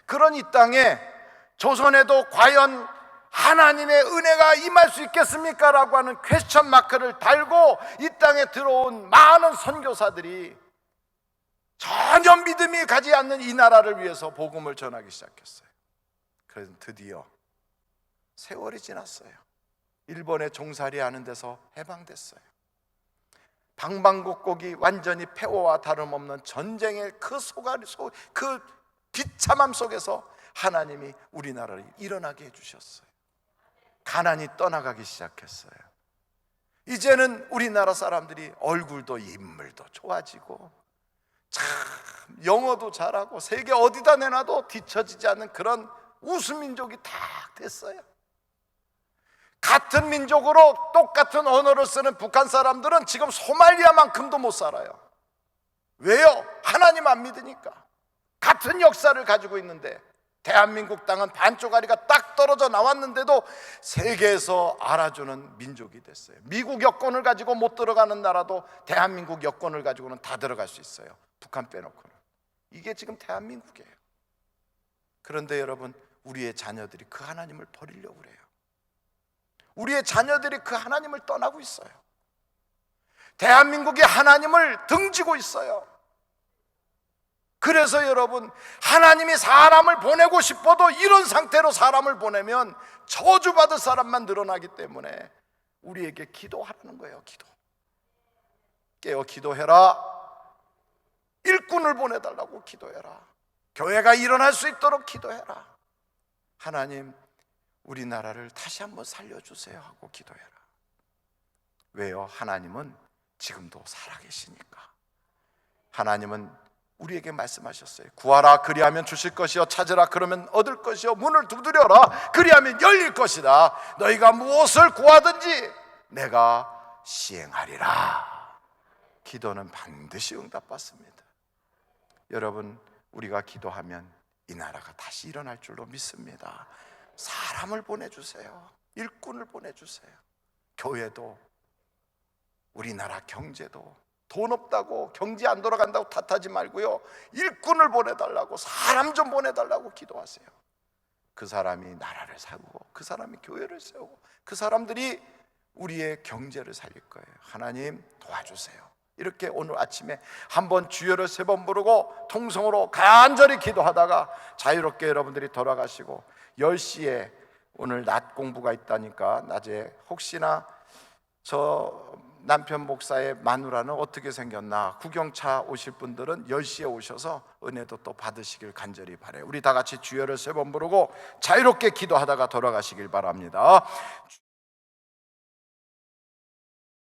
그런 이 땅에 조선에도 과연 하나님의 은혜가 임할 수 있겠습니까? 라고 하는 퀘스천 마크를 달고 이 땅에 들어온 많은 선교사들이 전혀 믿음이 가지 않는 이 나라를 위해서 복음을 전하기 시작했어요. 그래서 드디어 세월이 지났어요. 일본의 종살이 하는 데서 해방됐어요. 방방곡곡이 완전히 폐허와 다름없는 전쟁의 그 비참함 속에서 하나님이 우리나라를 일어나게 해주셨어요. 가난이 떠나가기 시작했어요. 이제는 우리나라 사람들이 얼굴도 인물도 좋아지고 참 영어도 잘하고 세계 어디다 내놔도 뒤처지지 않는 그런 우수민족이 다 됐어요. 같은 민족으로 똑같은 언어를 쓰는 북한 사람들은 지금 소말리아만큼도 못 살아요. 왜요? 하나님 안 믿으니까. 같은 역사를 가지고 있는데 대한민국 땅은 반쪽아리가 딱 떨어져 나왔는데도 세계에서 알아주는 민족이 됐어요. 미국 여권을 가지고 못 들어가는 나라도 대한민국 여권을 가지고는 다 들어갈 수 있어요. 북한 빼놓고는. 이게 지금 대한민국이에요. 그런데 여러분, 우리의 자녀들이 그 하나님을 버리려고 그래요. 우리의 자녀들이 그 하나님을 떠나고 있어요. 대한민국이 하나님을 등지고 있어요. 그래서 여러분, 하나님이 사람을 보내고 싶어도 이런 상태로 사람을 보내면 저주받을 사람만 늘어나기 때문에 우리에게 기도하라는 거예요. 깨어 기도해라. 일꾼을 보내달라고 기도해라. 교회가 일어날 수 있도록 기도해라. 하나님, 우리나라를 다시 한번 살려주세요 하고 기도해라. 왜요? 하나님은 지금도 살아계시니까. 하나님은 우리에게 말씀하셨어요. 구하라 그리하면 주실 것이요, 찾으라 그러면 얻을 것이요, 문을 두드려라 그리하면 열릴 것이다. 너희가 무엇을 구하든지 내가 시행하리라. 기도는 반드시 응답받습니다. 여러분, 우리가 기도하면 이 나라가 다시 일어날 줄로 믿습니다. 사람을 보내주세요. 일꾼을 보내주세요. 교회도, 우리나라 경제도, 돈 없다고 경제 안 돌아간다고 탓하지 말고요, 일꾼을 보내달라고, 사람 좀 보내달라고 기도하세요. 그 사람이 나라를 세우고, 그 사람이 교회를 세우고, 그 사람들이 우리의 경제를 살릴 거예요. 하나님 도와주세요. 이렇게 오늘 아침에 한번 주여를 3번 부르고 통성으로 간절히 기도하다가 자유롭게 여러분들이 돌아가시고, 10시에 오늘 낮 공부가 있다니까 낮에 혹시나 저 남편 목사의 마누라는 어떻게 생겼나 구경차 오실 분들은 10시에 오셔서 은혜도 또 받으시길 간절히 바라요. 우리 다 같이 주여를 3번 부르고 자유롭게 기도하다가 돌아가시길 바랍니다.